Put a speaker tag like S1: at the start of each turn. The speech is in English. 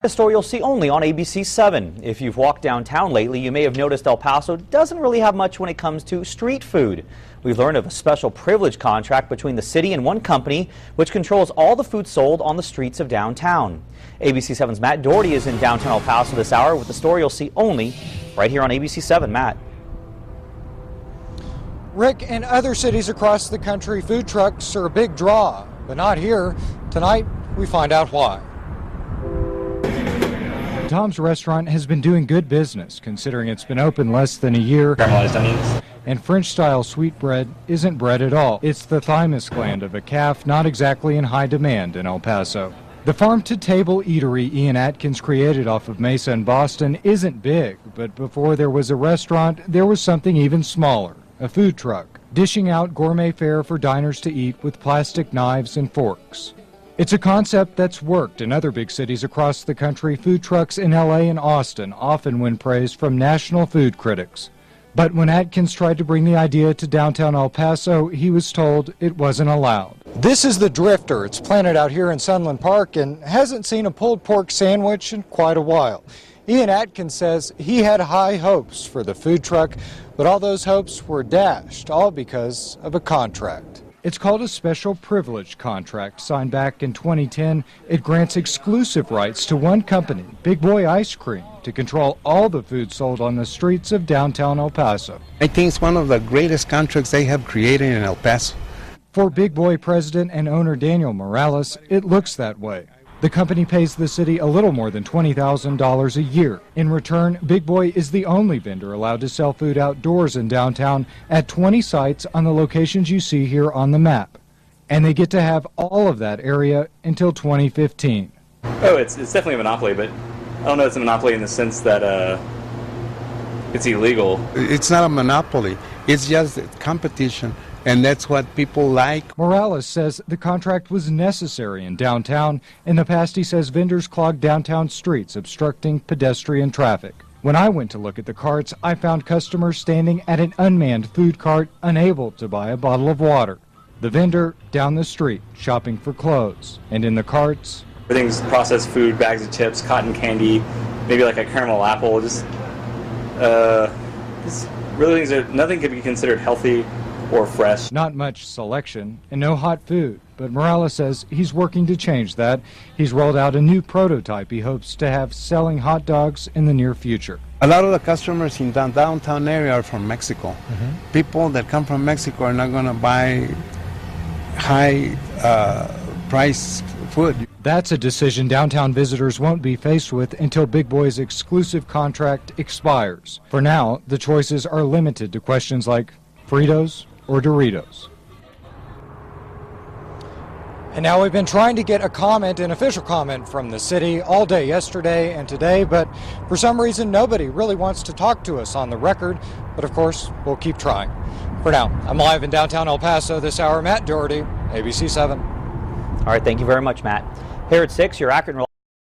S1: A story you'll see only on ABC 7. If you've walked downtown lately, you may have noticed El Paso doesn't really have much when it comes to street food. We've learned of a special privilege contract between the city and one company which controls all the food sold on the streets of downtown. ABC 7's Matt Doherty is in downtown El Paso this hour with the story you'll see only right here on ABC 7. Matt.
S2: Rick, in other cities across the country, food trucks are a big draw, but not here. Tonight, we find out why. Tom's restaurant has been doing good business, considering it's been open less than a year.
S3: Caramelized onions.
S2: And French-style sweetbread isn't bread at all. It's the thymus gland of a calf, not exactly in high demand in El Paso. The farm-to-table eatery Ian Atkins created off of Mesa in Boston isn't big, but before there was a restaurant, there was something even smaller, a food truck, dishing out gourmet fare for diners to eat with plastic knives and forks. It's a concept that's worked in other big cities across the country. Food trucks in LA and Austin often win praise from national food critics. But when Atkins tried to bring the idea to downtown El Paso, he was told it wasn't allowed. This is the Drifter. It's planted out here in Sunland Park and hasn't seen a pulled pork sandwich in quite a while. Ian Atkins says he had high hopes for the food truck, but all those hopes were dashed, all because of a contract. It's called a special privilege contract signed back in 2010. It grants exclusive rights to one company, Big Boy Ice Cream, to control all the food sold on the streets of downtown El Paso.
S4: I think it's one of the greatest contracts they have created in El Paso.
S2: For Big Boy president and owner Daniel Morales, it looks that way. The company pays the city a little more than $20,000 a year. In return, Big Boy is the only vendor allowed to sell food outdoors in downtown at 20 sites on the locations you see here on the map. And they get to have all of that area until 2015.
S3: Oh, it's definitely a monopoly, but I don't know it's a monopoly in the sense that it's illegal.
S4: It's not a monopoly. It's just competition. And that's what people like.
S2: Morales says the contract was necessary in downtown. In the past, he says vendors clogged downtown streets, obstructing pedestrian traffic. When I went to look at the carts, I found customers standing at an unmanned food cart, unable to buy a bottle of water. The vendor down the street, shopping for clothes. And in the carts,
S3: Everything's processed food, bags of chips, cotton candy, maybe like a caramel apple. Just really things that nothing could be considered healthy or fresh.
S2: Not much selection and no hot food, but Morales says he's working to change that. He's rolled out a new prototype he hopes to have selling hot dogs in the near future.
S4: A lot of the customers in the downtown area are from Mexico. People that come from Mexico are not going to buy high price food.
S2: That's a decision downtown visitors won't be faced with until Big Boy's exclusive contract expires. For now, the choices are limited to questions like Fritos or Doritos. And now we've been trying to get a comment, an official comment from the city all day yesterday and today, but for some reason nobody really wants to talk to us on the record. But of course, we'll keep trying. For now, I'm live in downtown El Paso this hour. Matt Doherty, ABC 7.
S1: All right, thank you very much, Matt. Here at 6, your accurate